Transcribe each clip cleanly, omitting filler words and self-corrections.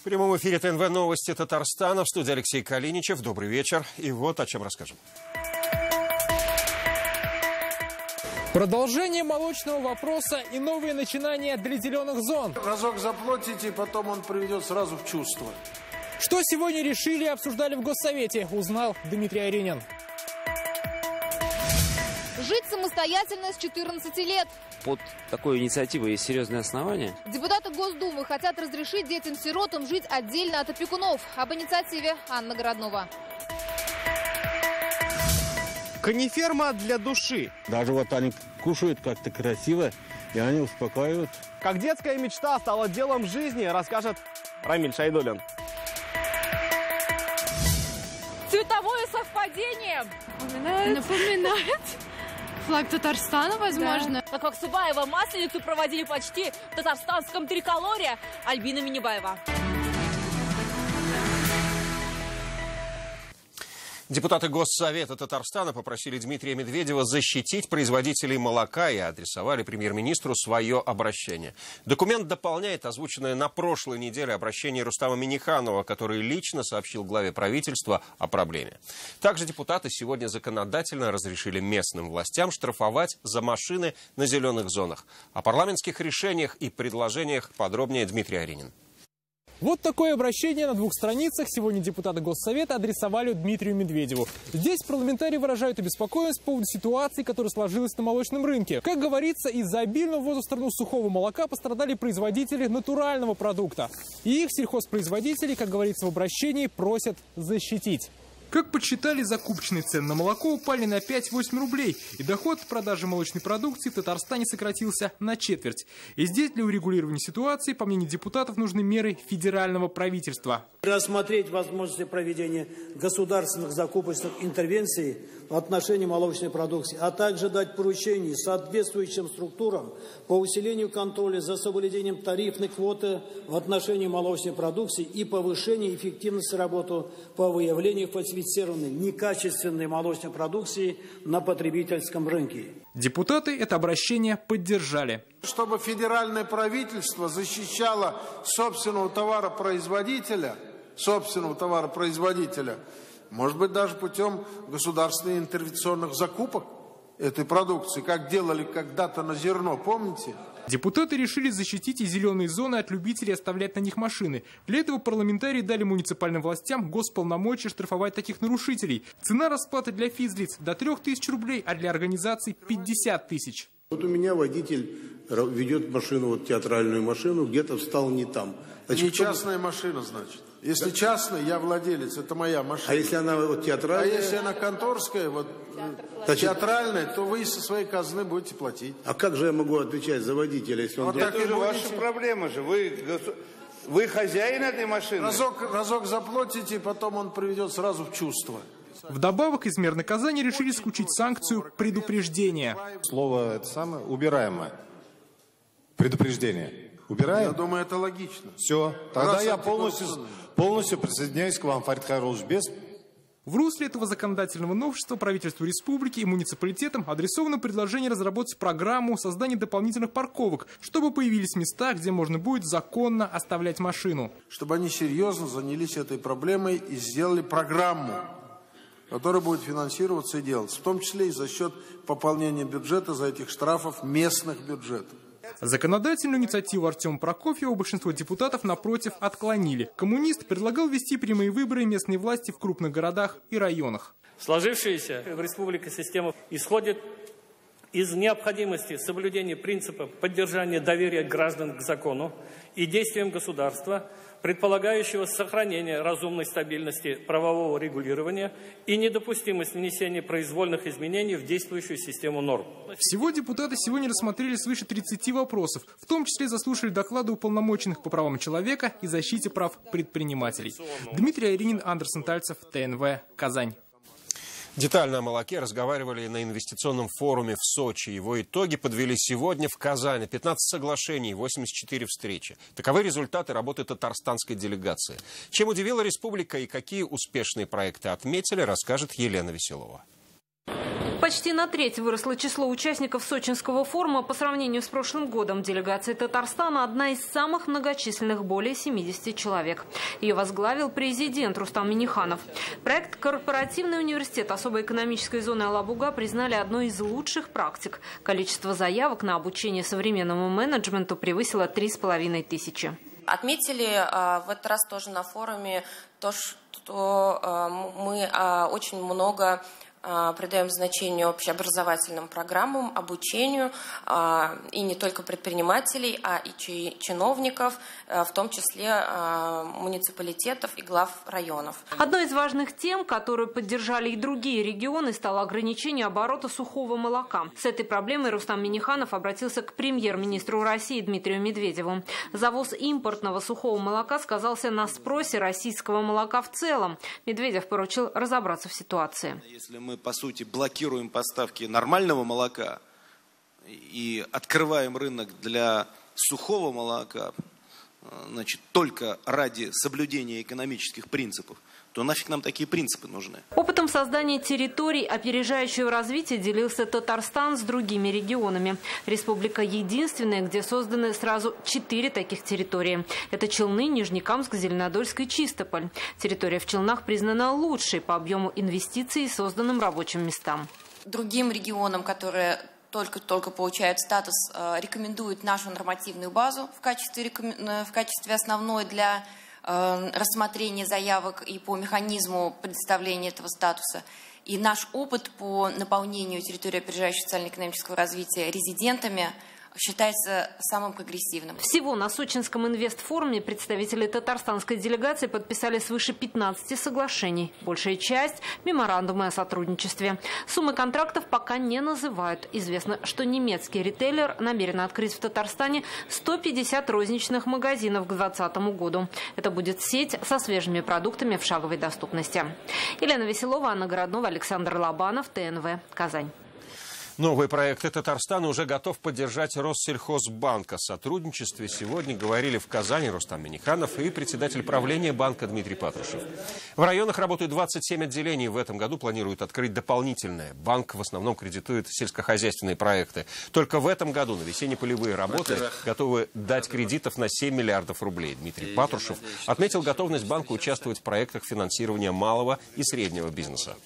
В прямом эфире ТНВ новости Татарстана. В студии Алексей Калиничев. Добрый вечер. И вот о чем расскажем. Продолжение молочного вопроса и новые начинания для зеленых зон. Разок заплатите, потом он приведет сразу в чувство. Что сегодня решили и обсуждали в Госсовете, узнал Дмитрий Аринин. Жить самостоятельно с 14 лет. Под такой инициативой есть серьезные основания. Депутаты Госдумы хотят разрешить детям-сиротам жить отдельно от опекунов. Об инициативе Анна Городнова. Каниферма для души. Даже вот они кушают как-то красиво, и они успокаивают. Как детская мечта стала делом жизни, расскажет Рамиль Шайдуллин. Цветовое совпадение. Напоминает флаг Татарстана, возможно. Да. Как Субаева Масленицу проводили почти в татарстанском триколоре. Альбина Минибаева. Депутаты Госсовета Татарстана попросили Дмитрия Медведева защитить производителей молока и адресовали премьер-министру свое обращение. Документ дополняет озвученное на прошлой неделе обращение Рустама Минниханова, который лично сообщил главе правительства о проблеме. Также депутаты сегодня законодательно разрешили местным властям штрафовать за машины на зеленых зонах. О парламентских решениях и предложениях подробнее Дмитрий Аринин. Вот такое обращение на 2 страницах сегодня депутаты Госсовета адресовали Дмитрию Медведеву. Здесь парламентарии выражают обеспокоенность по поводу ситуации, которая сложилась на молочном рынке. Как говорится, из-за обильного ввоза в страну сухого молока пострадали производители натурального продукта. И их сельхозпроизводители, как говорится в обращении, просят защитить. Как подсчитали, закупочные цены на молоко упали на 5-8 рублей, и доход от продажи молочной продукции в Татарстане сократился на четверть. И здесь для урегулирования ситуации, по мнению депутатов, нужны меры федерального правительства. Рассмотреть возможности проведения государственных закупочных интервенций в отношении молочной продукции, а также дать поручение соответствующим структурам по усилению контроля за соблюдением тарифной квоты в отношении молочной продукции и повышению эффективности работы по выявлению фальсифицированной, некачественной молочной продукции на потребительском рынке. Депутаты это обращение поддержали. Чтобы федеральное правительство защищало собственного товаропроизводителя, может быть, даже путем государственных интервенционных закупок этой продукции, как делали когда-то на зерно, помните? Депутаты решили защитить и зеленые зоны от любителей оставлять на них машины. Для этого парламентарии дали муниципальным властям госполномочия штрафовать таких нарушителей. Цена расплаты для физлиц до 3000 рублей, а для организаций 50 тысяч. Вот у меня водитель ведет машину, вот театральную машину, где-то встал не там. Значит, не частная машина, значит. Если частная, я владелец, это моя машина. А если она вот театральная? А если она конторская, вот театральная, то вы со своей казны будете платить. А как же я могу отвечать за водителя, если он... Вот это же ваша проблема же. Вы хозяин этой машины. Разок заплатите, потом он приведет сразу в чувство. Вдобавок из мер наказания решили исключить санкцию предупреждения. Слово это самое убираемое. Предупреждение. Убираем? Я думаю, это логично. Все. Тогда я полностью присоединяюсь к вам, Фарид Хайрулович, без... В русле этого законодательного новшества правительству республики и муниципалитетам адресовано предложение разработать программу создания дополнительных парковок, чтобы появились места, где можно будет законно оставлять машину. Чтобы они серьезно занялись этой проблемой и сделали программу, которая будет финансироваться и делаться, в том числе и за счет пополнения бюджета за этих штрафов местных бюджетов. Законодательную инициативу Артема Прокофьева большинство депутатов, напротив, отклонили. Коммунист предлагал вести прямые выборы местной власти в крупных городах и районах. Сложившаяся в республике система исходит из необходимости соблюдения принципа поддержания доверия граждан к закону и действиям государства, предполагающего сохранение разумной стабильности правового регулирования и недопустимость внесения произвольных изменений в действующую систему норм. Всего депутаты сегодня рассмотрели свыше 30 вопросов, в том числе заслушали доклады уполномоченных по правам человека и защите прав предпринимателей. Дмитрий Аринин, Андерсон Тальцев, ТНВ, Казань. Детально о молоке разговаривали на инвестиционном форуме в Сочи. Его итоги подвели сегодня в Казани. 15 соглашений, 84 встречи. Таковы результаты работы татарстанской делегации. Чем удивила республика и какие успешные проекты отметили, расскажет Елена Веселова. Почти на треть выросло число участников Сочинского форума по сравнению с прошлым годом. Делегация Татарстана – одна из самых многочисленных, более 70 человек. Ее возглавил президент Рустам Минниханов. Проект «Корпоративный университет особой экономической зоны Алабуга» признали одной из лучших практик. Количество заявок на обучение современному менеджменту превысило 3500. Отметили в этот раз тоже на форуме то, что мы очень много придаем значение общеобразовательным программам, обучению, и не только предпринимателей, а и чиновников, в том числе муниципалитетов и глав районов. Одной из важных тем, которую поддержали и другие регионы, стало ограничение оборота сухого молока. С этой проблемой Рустам Минниханов обратился к премьер-министру России Дмитрию Медведеву. Завоз импортного сухого молока сказался на спросе российского молока в целом. Медведев поручил разобраться в ситуации. Если мы, по сути, блокируем поставки нормального молока и открываем рынок для сухого молока, значит, только ради соблюдения экономических принципов, то нафиг нам такие принципы нужны? Опытом создания территорий опережающего развития делился Татарстан с другими регионами. Республика единственная, где созданы сразу 4 таких территории. Это Челны, Нижнекамск, Зеленодольск и Чистополь. Территория в Челнах признана лучшей по объему инвестиций и созданным рабочим местам. Другим регионам, которые только получают статус, рекомендуют нашу нормативную базу в качестве основной для рассмотрения заявок и по механизму предоставления этого статуса. И наш опыт по наполнению территории опережающего социально-экономического развития резидентами считается самым прогрессивным. Всего на Сочинском инвестфоруме представители татарстанской делегации подписали свыше 15 соглашений. Большая часть – меморандумы о сотрудничестве. Суммы контрактов пока не называют. Известно, что немецкий ритейлер намерен открыть в Татарстане 150 розничных магазинов к 2020 году. Это будет сеть со свежими продуктами в шаговой доступности. Елена Веселова, Анна Городнова, Александр Лобанов, ТНВ, Казань. Новые проекты Татарстана уже готов поддержать Россельхозбанк. О сотрудничестве сегодня говорили в Казани Рустам Минниханов и председатель правления банка Дмитрий Патрушев. В районах работают 27 отделений. В этом году планируют открыть дополнительное. Банк в основном кредитует сельскохозяйственные проекты. Только в этом году на весенне-полевые работы готовы дать кредитов на 7 миллиардов рублей. Дмитрий Патрушев отметил готовность банка участвовать в проектах финансирования малого и среднего бизнеса.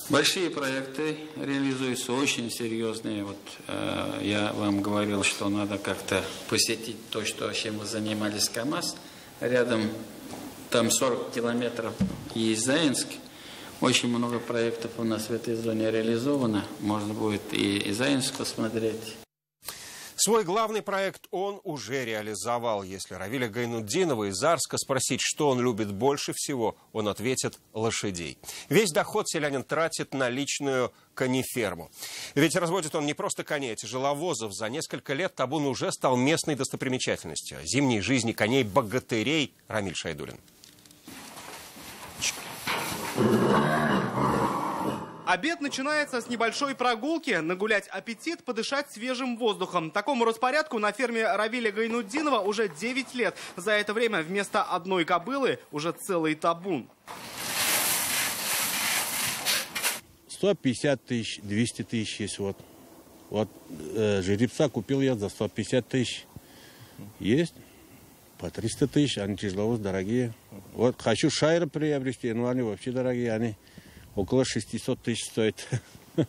Большие проекты реализуются, очень серьезные. Вот я вам говорил, что надо как-то посетить то, чем мы занимались КАМАЗ. Рядом, там 40 километров, есть Заинск. Очень много проектов у нас в этой зоне реализовано. Можно будет и Заинск посмотреть. Свой главный проект он уже реализовал. Если Равиля Гайнутдинова из Арска спросить, что он любит больше всего, он ответит – лошадей. Весь доход селянин тратит на личную конеферму. Ведь разводит он не просто коней, а тяжеловозов. За несколько лет табун уже стал местной достопримечательностью. О зимней жизни коней-богатырей Рамиль Шайдулин. Обед начинается с небольшой прогулки, нагулять аппетит, подышать свежим воздухом. Такому распорядку на ферме Равиля Гайнутдинова уже 9 лет. За это время вместо одной кобылы уже целый табун. 150 тысяч, 200 тысяч есть. Вот жеребца купил я за 150 тысяч. Есть по 300 тысяч, они тяжеловоз дорогие. Вот хочу шайры приобрести, но они вообще дорогие, они около 600 тысяч стоит.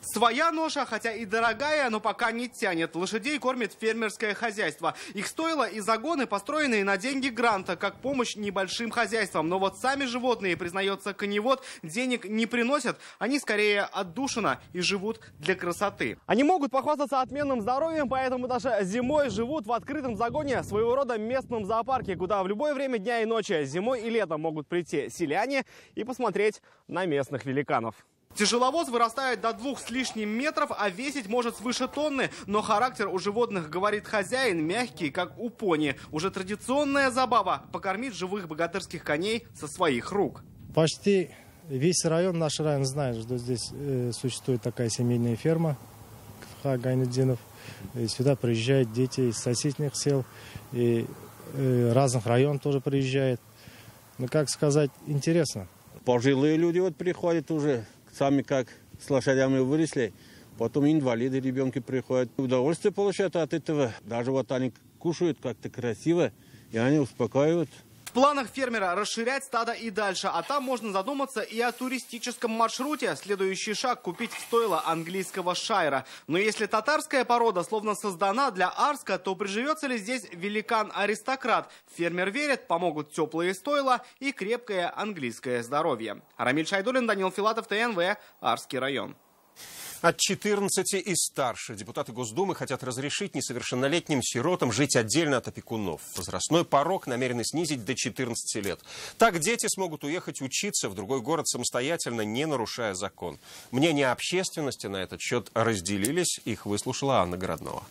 Своя ноша, хотя и дорогая, но пока не тянет. Лошадей кормит фермерское хозяйство. Их стоило и загоны, построенные на деньги гранта, как помощь небольшим хозяйствам. Но вот сами животные, признается коневод, денег не приносят. Они скорее отдушина и живут для красоты. Они могут похвастаться отменным здоровьем, поэтому даже зимой живут в открытом загоне, своего рода местном зоопарке, куда в любое время дня и ночи, зимой и летом могут прийти селяне и посмотреть на местных великанов. Тяжеловоз вырастает до 2 с лишним метров, а весить может свыше тонны. Но характер у животных, говорит хозяин, мягкий, как у пони. Уже традиционная забава – покормить живых богатырских коней со своих рук. Почти весь район, наш район знает, что здесь существует такая семейная ферма Гайнутдинов. Сюда приезжают дети из соседних сел, и разных районов тоже приезжают. Ну, как сказать, интересно. Пожилые люди вот приходят уже. Сами как с лошадями выросли. Потом инвалиды, ребенки приходят. Удовольствие получают от этого. Даже вот они кушают как-то красиво, и они успокаивают. В планах фермера расширять стадо и дальше, а там можно задуматься и о туристическом маршруте. Следующий шаг – купить стойло английского шайра. Но если татарская порода словно создана для Арска, то приживется ли здесь великан-аристократ? Фермер верит, помогут теплые стойла и крепкое английское здоровье. Рамиль Шайдуллин, Данил Филатов, ТНВ, Арский район. От 14 и старше депутаты Госдумы хотят разрешить несовершеннолетним сиротам жить отдельно от опекунов. Возрастной порог намерены снизить до 14 лет. Так дети смогут уехать учиться в другой город самостоятельно, не нарушая закон. Мнения общественности на этот счет разделились. Их выслушала Анна Городнова.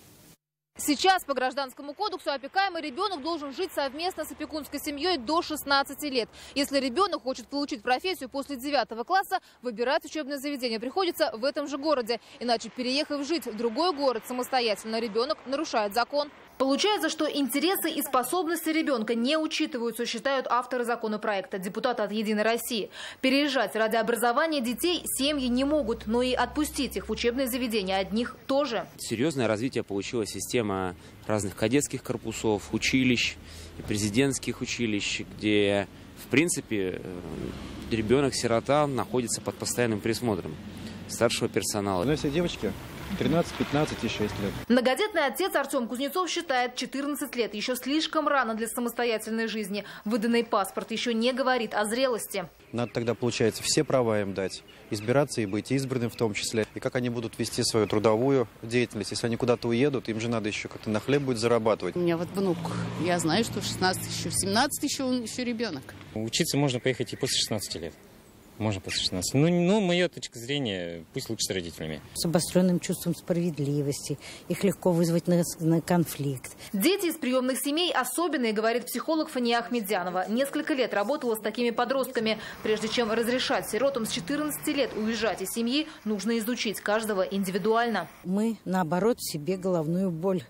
Сейчас по Гражданскому кодексу опекаемый ребенок должен жить совместно с опекунской семьей до 16 лет. Если ребенок хочет получить профессию после 9 класса, выбирать учебное заведение приходится в этом же городе. Иначе, переехав жить в другой город самостоятельно, ребенок нарушает закон. Получается, что интересы и способности ребенка не учитываются, считают авторы законопроекта, депутаты от «Единой России». Переезжать ради образования детей семьи не могут, но и отпустить их в учебные заведения одних тоже. Серьезное развитие получила система разных кадетских корпусов, училищ, президентских училищ, где, в принципе, ребенок-сирота находится под постоянным присмотром старшего персонала. У нас все девочки 13, 15 и 6 лет. Многодетный отец Артем Кузнецов считает, 14 лет еще слишком рано для самостоятельной жизни. Выданный паспорт еще не говорит о зрелости. Надо тогда, получается, все права им дать. Избираться и быть избранным в том числе. И как они будут вести свою трудовую деятельность. Если они куда-то уедут, им же надо еще как-то на хлеб будет зарабатывать. У меня вот внук. Я знаю, что в 16 еще, в 17 еще он еще ребенок. Учиться можно поехать и после 16 лет. Можно после 16. Ну, моя точка зрения, пусть лучше с родителями. С обостренным чувством справедливости. Их легко вызвать на конфликт. Дети из приемных семей особенные, говорит психолог Фания Ахмедзянова. Несколько лет работала с такими подростками. Прежде чем разрешать сиротам с 14 лет уезжать из семьи, нужно изучить каждого индивидуально. Мы, наоборот, себе головную боль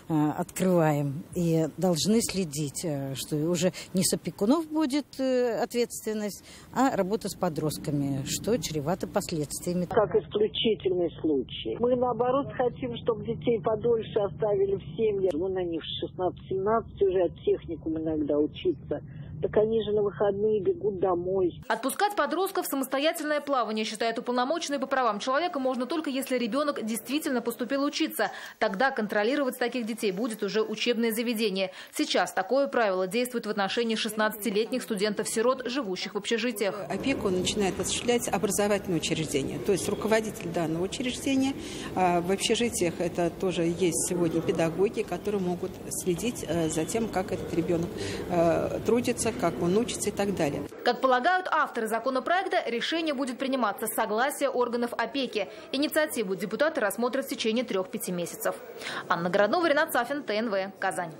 открываем и должны следить, что уже не с опекунов будет ответственность, а работа с подростками, что чревато последствиями. Как исключительный случай. Мы, наоборот, хотим, чтобы детей подольше оставили в семье. Вон они в 16-17 уже от техникума иногда учиться. Так они же на выходные бегут домой. Отпускать подростков в самостоятельное плавание, считает уполномоченный по правам человека, можно только если ребенок действительно поступил учиться. Тогда контролировать таких детей будет уже учебное заведение. Сейчас такое правило действует в отношении 16-летних студентов-сирот, живущих в общежитиях. Опеку начинает осуществлять образовательное учреждение, то есть руководитель данного учреждения. В общежитиях это тоже есть сегодня педагоги, которые могут следить за тем, как этот ребенок трудится, как он учится и так далее. Как полагают авторы законопроекта, решение будет приниматься с согласия органов опеки. Инициативу депутаты рассмотрят в течение 3-5 месяцев. Анна Городнова, Ренат Сафин, ТНВ, Казань.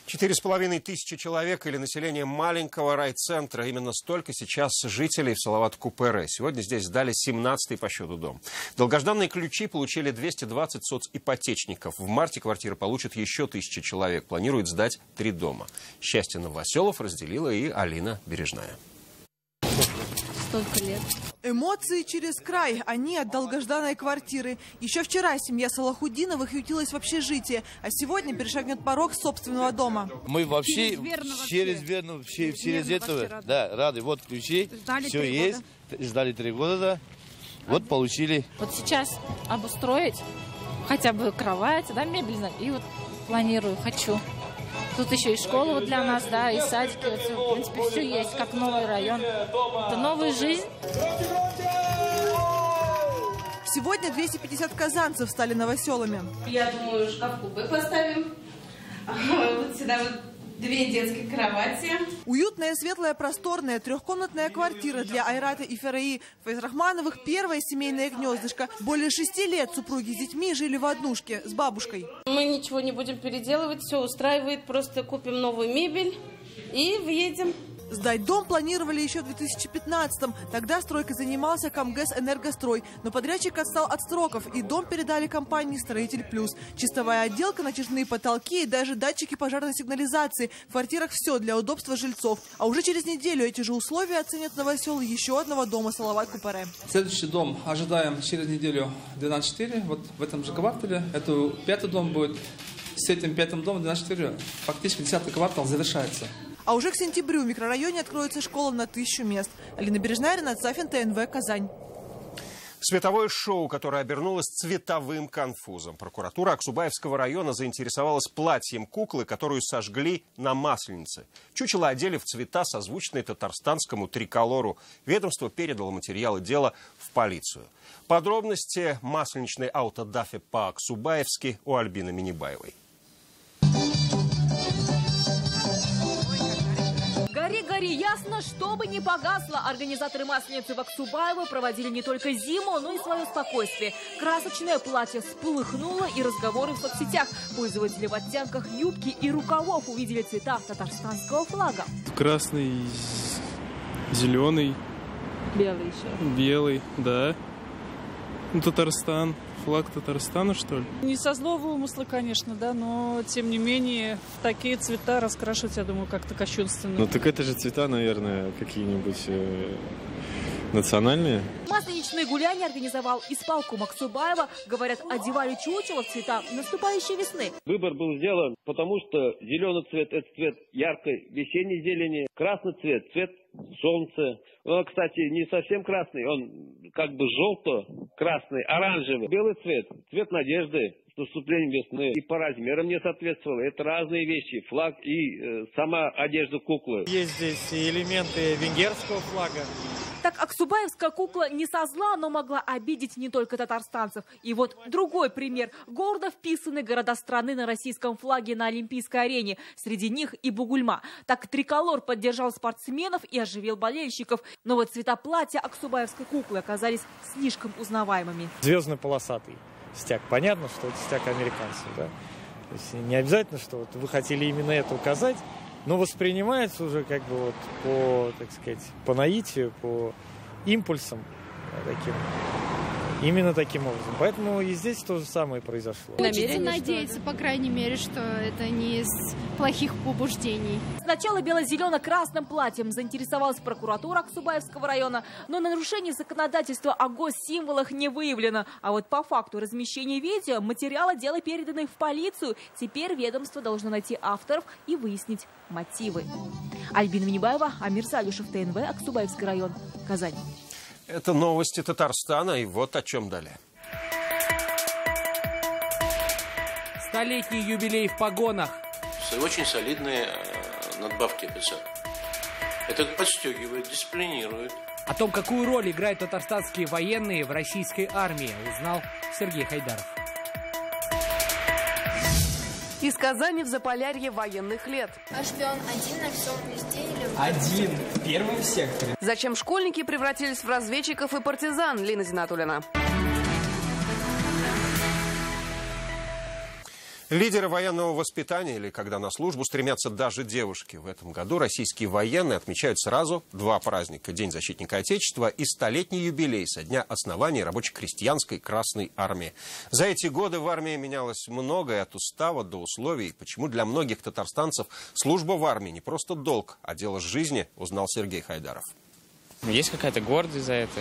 4500 человек или население маленького райцентра. Именно столько сейчас жителей в Салават-Купере. Сегодня здесь сдали 17-й по счету дом. Долгожданные ключи получили 220 соципотечников. В марте квартиры получат еще 1000 человек. Планируют сдать 3 дома. Счастье новоселов разделила и Алина Бережная. Столько лет. Эмоции через край. Они от долгожданной квартиры. Еще вчера семья Салахудиновых ютилась в общежитии, а сегодня перешагнет порог собственного дома. Мы вообще через этого, да, рады. Вот ключи, ждали все есть, ждали 3 года, да. Вот получили. Вот сейчас обустроить хотя бы кровать, да, мебель, и вот планирую, хочу. Тут еще и школа вот для нас, да, и садики. Вот, в принципе, все есть, как новый район. Это новая жизнь. Сегодня 250 казанцев стали новоселами. Я думаю, шкаф-купе поставим. Вот сюда вот 2 детские кровати. Уютная, светлая, просторная 3-комнатная квартира для Айрата и Фераи Файзрахмановых. Первое семейное гнездышко. Более 6 лет супруги с детьми жили в однушке с бабушкой. Мы ничего не будем переделывать, все устраивает. Просто купим новую мебель и въедем. Сдать дом планировали еще в 2015-м. Тогда стройкой занимался КамГЭС «Энергострой». Но подрядчик отстал от сроков, и дом передали компании «Строитель Плюс». Чистовая отделка, натяжные потолки и даже датчики пожарной сигнализации. В квартирах все для удобства жильцов. А уже через неделю эти же условия оценят новоселы еще одного дома Салават Купаре. Следующий дом ожидаем через неделю 12-4, вот в этом же квартале. Это 5-й дом будет. С этим 5-м домом 12-4 фактически 10-й квартал завершается. А уже к сентябрю в микрорайоне откроется школа на 1000 мест. Алина Бережная, Ренат Сафин, ТНВ, Казань. Световое шоу, которое обернулось цветовым конфузом. Прокуратура Аксубаевского района заинтересовалась платьем куклы, которую сожгли на Масленице. Чучело одели в цвета, созвучные татарстанскому триколору. Ведомство передало материалы дела в полицию. Подробности масленичной аутодафе по-аксубаевски у Альбины Минибаевой. Гори, гори, ясно, чтобы не погасло. Организаторы Масленицы в Аксубаево проводили не только зиму, но и свое спокойствие. Красочное платье всполыхнуло, и разговоры в соцсетях. Пользователи в оттенках юбки и рукавов увидели цвета татарстанского флага. Красный, зеленый. Белый еще. Белый, да. Ну, Татарстан. Флаг Татарстана, что ли? Не со злого умысла, конечно, да, но, тем не менее, в такие цвета раскрашивать, я думаю, как-то кощунственно. Ну, так это же цвета, наверное, какие-нибудь национальные. Масленичные гуляния организовал исполком Аксубаева. Говорят, одевали чучело в цвета наступающей весны. Выбор был сделан, потому что зеленый цвет – это цвет яркой весенней зелени, красный цвет – цвет солнца. Он, кстати, не совсем красный, он как бы желто-красный, оранжевый. Белый цвет – цвет надежды с наступлением весны. И по размерам не соответствовало. Это разные вещи. Флаг и сама одежда куклы. Есть здесь элементы венгерского флага. Так аксубаевская кукла не со зла, но могла обидеть не только татарстанцев. И вот другой пример. Гордо вписаны города страны на российском флаге на Олимпийской арене. Среди них и Бугульма. Так триколор поддержал спортсменов и оживил болельщиков. Но вот цвета платья аксубаевской куклы оказались слишком узнаваемыми. Звездно-полосатый стяг. Понятно, что это стяг американцев, да? То есть не обязательно, что вот вы хотели именно это указать. Но воспринимается уже как бы вот по, так сказать, по наитию, по импульсам таким. Именно таким образом. Поэтому и здесь то же самое произошло. Хочется надеяться, по крайней мере, что это не из плохих побуждений. Сначала бело-зелено-красным платьем заинтересовалась прокуратура Аксубаевского района, но нарушение законодательства о госсимволах не выявлено. А вот по факту размещения видео материалы дела переданы в полицию. Теперь ведомство должно найти авторов и выяснить мотивы. Альбина Минибаева, Амир Салюшев, ТНВ, Аксубаевский район, Казань. Это новости Татарстана, и вот о чем далее. Столетний юбилей в погонах. Очень солидные надбавки ПСР. Это подстегивает, дисциплинирует. О том, какую роль играют татарстанские военные в российской армии, узнал Сергей Хайдаров. Из Казани в Заполярье военных лет. А шпион один на всем везде или... Один, в первом секторе. Зачем школьники превратились в разведчиков и партизан? Лина Зинатуллина. Лидеры военного воспитания, или когда на службу стремятся даже девушки. В этом году российские военные отмечают сразу два праздника. День защитника Отечества и столетний юбилей со дня основания рабоче-крестьянской Красной Армии. За эти годы в армии менялось многое, от устава до условий. Почему для многих татарстанцев служба в армии не просто долг, а дело жизни, узнал Сергей Хайдаров. Есть какая-то гордость за это.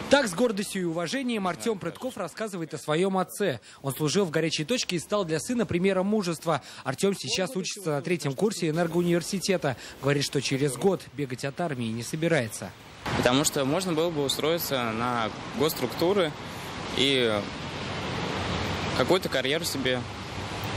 Так с гордостью и уважением Артем Прытков рассказывает о своем отце. Он служил в горячей точке и стал для сына примером мужества. Артем сейчас учится на 3-м курсе энергоуниверситета. Говорит, что через год бегать от армии не собирается. Потому что можно было бы устроиться на госструктуры и какую-то карьеру себе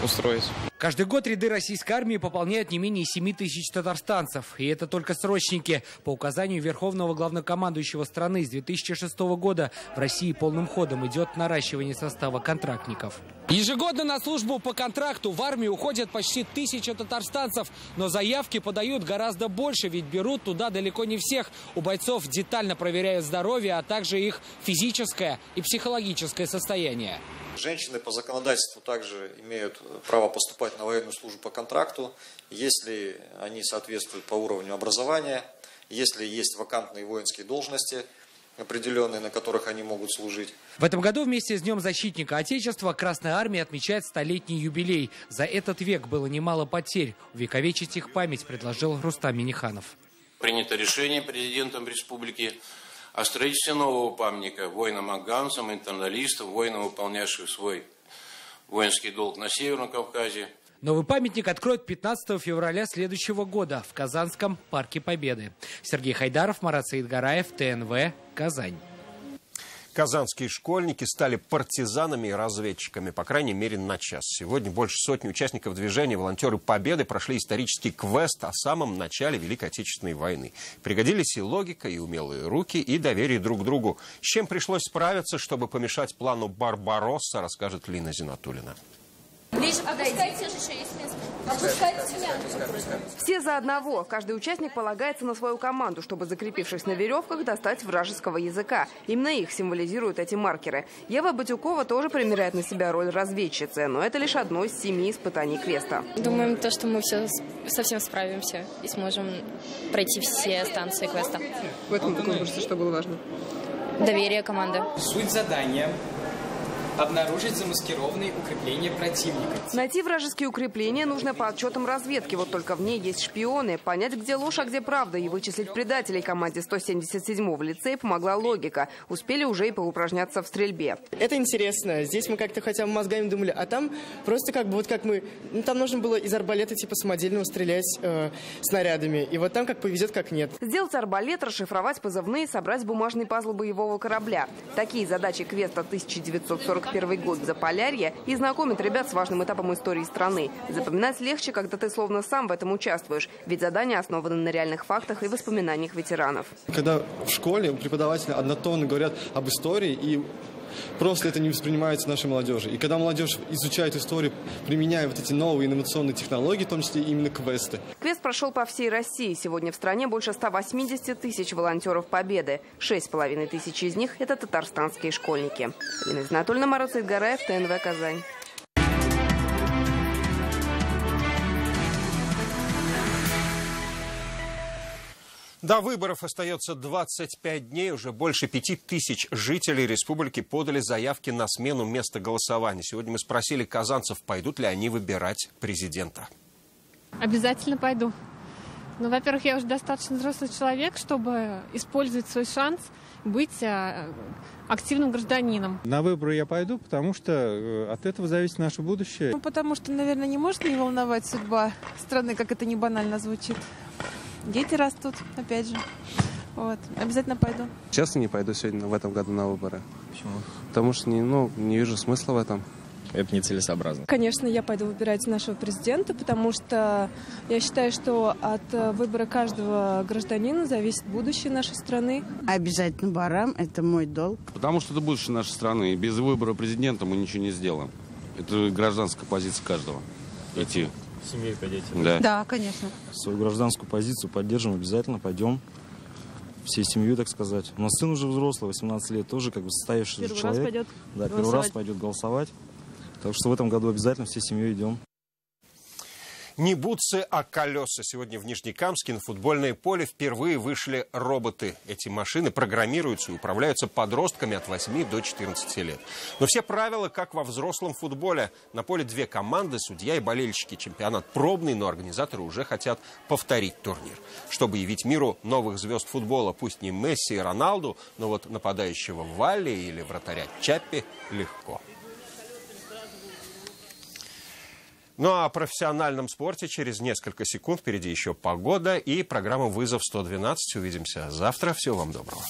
устроить. Каждый год ряды российской армии пополняют не менее 7 тысяч татарстанцев. И это только срочники. По указанию Верховного главнокомандующего страны с 2006 года в России полным ходом идет наращивание состава контрактников. Ежегодно на службу по контракту в армию уходят почти 1000 татарстанцев. Но заявки подают гораздо больше, ведь берут туда далеко не всех. У бойцов детально проверяют здоровье, а также их физическое и психологическое состояние. Женщины по законодательству также имеют право поступать приглашать на военную службу по контракту, если они соответствуют по уровню образования, если есть вакантные воинские должности определенные, на которых они могут служить. В этом году вместе с Днем защитника Отечества Красная Армия отмечает столетний юбилей. За этот век было немало потерь. Увековечить их память предложил Рустам Минниханов. Принято решение президентом республики о строительстве нового памятника воинам-афганцам, интерналистам, воинам, выполнявшим свой воинский долг на Северном Кавказе. Новый памятник откроют 15 февраля следующего года в Казанском парке Победы. Сергей Хайдаров, Марат Саидгараев, ТНВ, Казань. Казанские школьники стали партизанами и разведчиками, по крайней мере, на час. Сегодня больше сотни участников движения «Волонтеры Победы» прошли исторический квест о самом начале Великой Отечественной войны. Пригодились и логика, и умелые руки, и доверие друг к другу. С чем пришлось справиться, чтобы помешать плану «Барбаросса», расскажет Лина Зинатуллина. Ближе подойдите, еще есть место. Опускайте меня. Все за одного. Каждый участник полагается на свою команду, чтобы, закрепившись на веревках, достать вражеского языка. Именно их символизируют эти маркеры. Ева Батюкова тоже примеряет на себя роль разведчицы, но это лишь одно из 7 испытаний квеста. Думаем, что мы совсем справимся и сможем пройти все станции квеста. В этом конкурсе что было важно? Доверие команды. Суть задания – обнаружить замаскированные укрепления противника. Найти вражеские укрепления нужно по отчетам разведки. Вот только в ней есть шпионы. Понять, где ложь, а где правда, и вычислить предателей команде 177-го лицея помогла логика. Успели уже и поупражняться в стрельбе. Это интересно. Здесь мы как-то хотя бы мозгами думали, а там просто как бы вот как мы... Ну, там нужно было из арбалета типа самодельного стрелять снарядами. И вот там как повезет, как нет. Сделать арбалет, расшифровать позывные, собрать бумажный пазл боевого корабля. Такие задачи квеста 1941 год в Заполярье и знакомит ребят с важным этапом истории страны. Запоминать легче, когда ты словно сам в этом участвуешь, ведь задания основаны на реальных фактах и воспоминаниях ветеранов. Когда в школе преподаватели однотонно говорят об истории, и просто это не воспринимается нашей молодежью. И когда молодежь изучает историю, применяя вот эти новые инновационные технологии, в том числе именно квесты. Квест прошел по всей России. Сегодня в стране больше 180 тысяч волонтеров Победы. 6,5 тысяч из них – это татарстанские школьники. Лина Зинатуллина, Марат Саидгараев, ТНВ, Казань. До выборов остается 25 дней. Уже больше 5000 жителей республики подали заявки на смену места голосования. Сегодня мы спросили казанцев, пойдут ли они выбирать президента. Обязательно пойду. Ну, во-первых, я уже достаточно взрослый человек, чтобы использовать свой шанс быть активным гражданином. На выборы я пойду, потому что от этого зависит наше будущее. Ну, потому что, наверное, не может не волновать судьба страны, как это не банально звучит. Дети растут, опять же. Вот. Обязательно пойду. Честно, не пойду сегодня в этом году на выборы. Почему? Потому что не вижу смысла в этом. Это нецелесообразно. Конечно, я пойду выбирать нашего президента, потому что я считаю, что от выбора каждого гражданина зависит будущее нашей страны. Обязательно барам, это мой долг. Потому что это будущее нашей страны. И без выбора президента мы ничего не сделаем. Это гражданская позиция каждого. Идти. Семьей пойдете? Да, конечно. Свою гражданскую позицию поддержим, обязательно пойдем. Всей семьей, так сказать. У нас сын уже взрослый, 18 лет, тоже как бы состоявшийся человек. Первый раз пойдет голосовать. Первый раз пойдет голосовать. Так что в этом году обязательно всей семьей идем. Не бутсы, а колеса. Сегодня в Нижнекамске на футбольное поле впервые вышли роботы. Эти машины программируются и управляются подростками от 8 до 14 лет. Но все правила, как во взрослом футболе. На поле 2 команды, судья и болельщики. Чемпионат пробный, но организаторы уже хотят повторить турнир. Чтобы явить миру новых звезд футбола, пусть не Месси и Роналду, но вот нападающего Валли или вратаря Чаппи легко. Ну а о профессиональном спорте через несколько секунд. Впереди еще погода и программа «Вызов 112». Увидимся завтра. Всего вам доброго.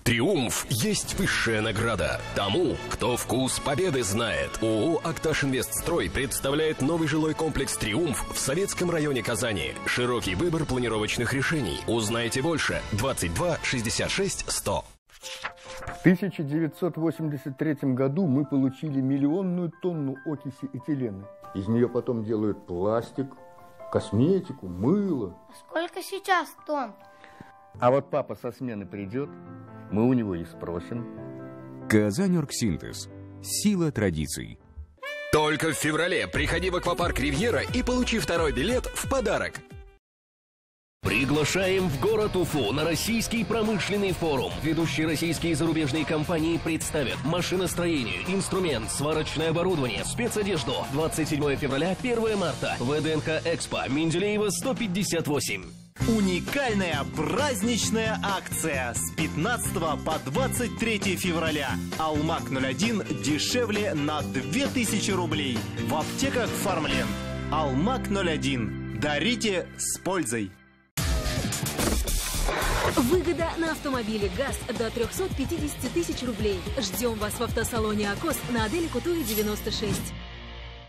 «Триумф» есть высшая награда тому, кто вкус победы знает. ООО «Акташинвестстрой» представляет новый жилой комплекс «Триумф» в Советском районе Казани. Широкий выбор планировочных решений. Узнайте больше. 22 66 100. В 1983 году мы получили миллионную тонну окиси этилена. Из нее потом делают пластик, косметику, мыло. Сколько сейчас тонн? А вот папа со смены придет, мы у него и спросим. Казань-Оргсинтез. Сила традиций. Только в феврале приходи в аквапарк «Ривьера» и получи второй билет в подарок. Приглашаем в город Уфу на Российский промышленный форум. Ведущие российские и зарубежные компании представят машиностроение, инструмент, сварочное оборудование, спецодежду. 27 февраля, 1 марта. ВДНХ «Экспо», Менделеева, 158. Уникальная праздничная акция с 15 по 23 февраля. Алмак-01 дешевле на 2000 рублей. В аптеках «Фармленд». Алмак-01. Дарите с пользой. Выгода на автомобиле ГАЗ до 350 тысяч рублей. Ждем вас в автосалоне «Акос» на Аделе Кутуи 96.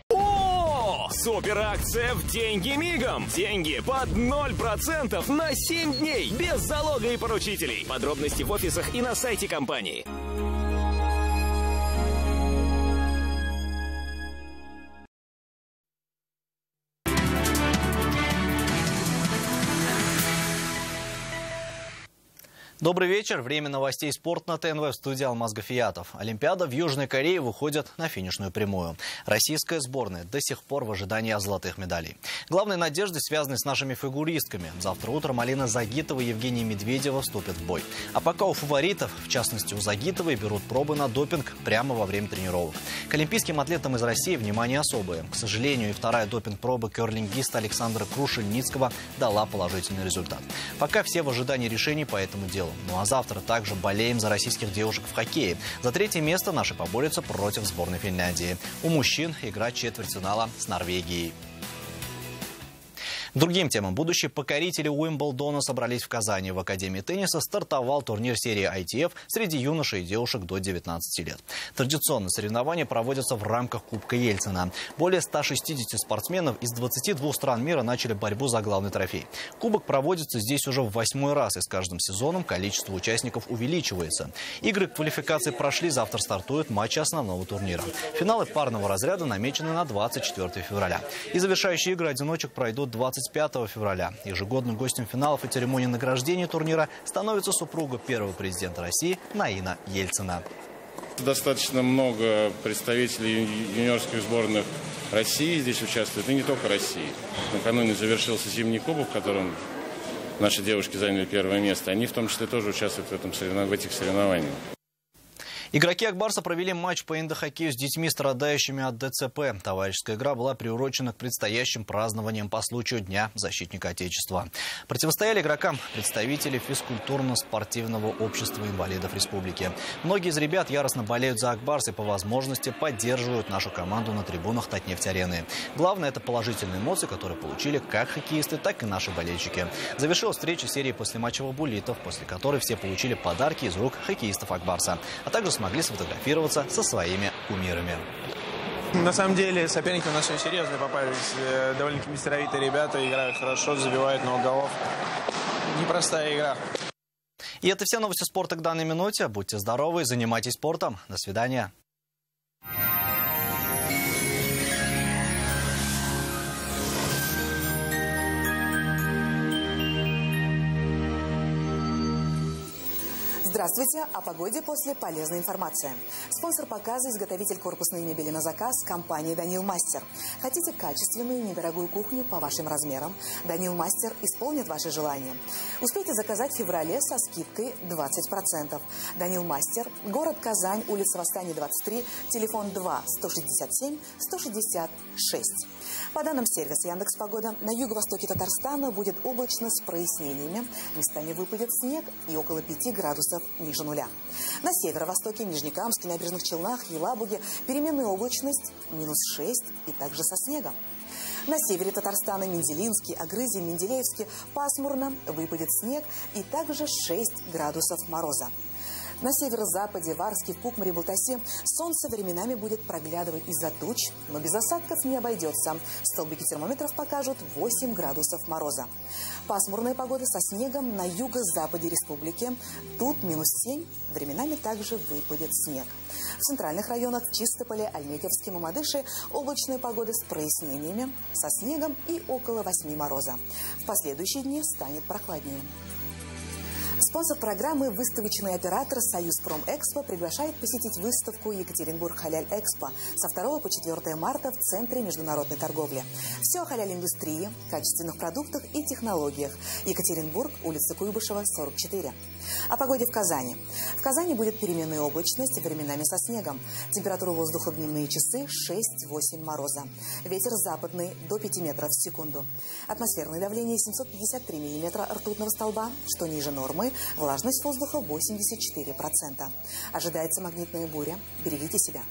О, суперакция в деньги мигом. Деньги под 0% на 7 дней. Без залога и поручителей. Подробности в офисах и на сайте компании. Добрый вечер. Время новостей спорта на ТНВ, в студии Алмаз Гафиятов. Олимпиада в Южной Корее выходит на финишную прямую. Российская сборная до сих пор в ожидании золотых медалей. Главной надеждой связаны с нашими фигуристками. Завтра утром Алина Загитова и Евгения Медведева вступят в бой. А пока у фаворитов, в частности у Загитовой, берут пробы на допинг прямо во время тренировок. К олимпийским атлетам из России внимание особое. К сожалению, и вторая допинг-проба керлингиста Александра Крушельницкого дала положительный результат. Пока все в ожидании решений по этому делу. Ну а завтра также болеем за российских девушек в хоккее. За третье место наши поборются против сборной Финляндии. У мужчин игра четвертьфинала с Норвегией. К другим темам. Будущие покорители Уимблдона собрались в Казани. В Академии тенниса стартовал турнир серии ITF среди юношей и девушек до 19 лет. Традиционно соревнования проводятся в рамках Кубка Ельцина. Более 160 спортсменов из 22 стран мира начали борьбу за главный трофей. Кубок проводится здесь уже в 8-й раз, и с каждым сезоном количество участников увеличивается. Игры квалификации прошли, завтра стартуют матчи основного турнира. Финалы парного разряда намечены на 24 февраля. И завершающие игры одиночек пройдут 25 февраля. Ежегодным гостем финалов и церемонии награждения турнира становится супруга первого президента России Наина Ельцина. Достаточно много представителей юниорских сборных России здесь участвуют, и не только России. Накануне завершился зимний кубок, в котором наши девушки заняли первое место. Они в том числе тоже участвуют в этих соревнованиях. Игроки Акбарса провели матч по индохоккею с детьми, страдающими от ДЦП. Товарищеская игра была приурочена к предстоящим празднованиям по случаю Дня защитника Отечества. Противостояли игрокам представители физкультурно-спортивного общества инвалидов республики. Многие из ребят яростно болеют за Акбарс и по возможности поддерживают нашу команду на трибунах Татнефть-арены. Главное – это положительные эмоции, которые получили как хоккеисты, так и наши болельщики. Завершилась встреча серии послематчевых буллитов, после которой все получили подарки из рук хоккеистов Акбарса, а также смогли сфотографироваться со своими кумирами. На самом деле соперники у нас очень серьезные попались. Довольно-таки мастеровитые ребята, играют хорошо, забивают много голов. Непростая игра. И это все новости спорта к данной минуте. Будьте здоровы, занимайтесь спортом. До свидания. Здравствуйте! О погоде после полезной информации. Спонсор показа – изготовитель корпусной мебели на заказ компании «Данил Мастер». Хотите качественную, недорогую кухню по вашим размерам? «Данил Мастер» исполнит ваши желания. Успейте заказать в феврале со скидкой 20%. «Данил Мастер», город Казань, улица Восстания, 23, телефон 2 167 166. По данным сервиса Яндекс.Погода, на юго-востоке Татарстана будет облачно с прояснениями. Местами выпадет снег и около 5 градусов ниже нуля. На северо-востоке, Нижнекамске, Набережных Челнах, Елабуге переменная облачность -6 и также со снегом. На севере Татарстана, Мензелинске, Агрызе, Менделеевске пасмурно, выпадет снег и также 6 градусов мороза. На северо-западе, Варске, в Кукмаре, Балтасе солнце временами будет проглядывать из-за туч, но без осадков не обойдется. Столбики термометров покажут 8 градусов мороза. Пасмурная погода со снегом на юго-западе республики. Тут -7, временами также выпадет снег. В центральных районах, в Чистополе, Альметьевске, Мамадыше облачная погода с прояснениями, со снегом и около 8 мороза. В последующие дни станет прохладнее. Спонсор программы – выставочный оператор «Союз Промэкспо» приглашает посетить выставку «Екатеринбург Халяль Экспо» со 2 по 4 марта в Центре международной торговли. Все о халяль-индустрии, качественных продуктах и технологиях. Екатеринбург, улица Куйбышева, 44. О погоде в Казани. В Казани будет переменная облачность, временами со снегом. Температура воздуха в дневные часы 6-8 мороза. Ветер западный до 5 метров в секунду. Атмосферное давление 753 миллиметра ртутного столба, что ниже нормы. Влажность воздуха 84%. Ожидается магнитная буря. Берегите себя.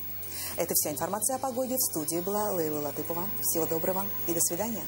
Это вся информация о погоде. В студии была Лейла Латыпова. Всего доброго и до свидания.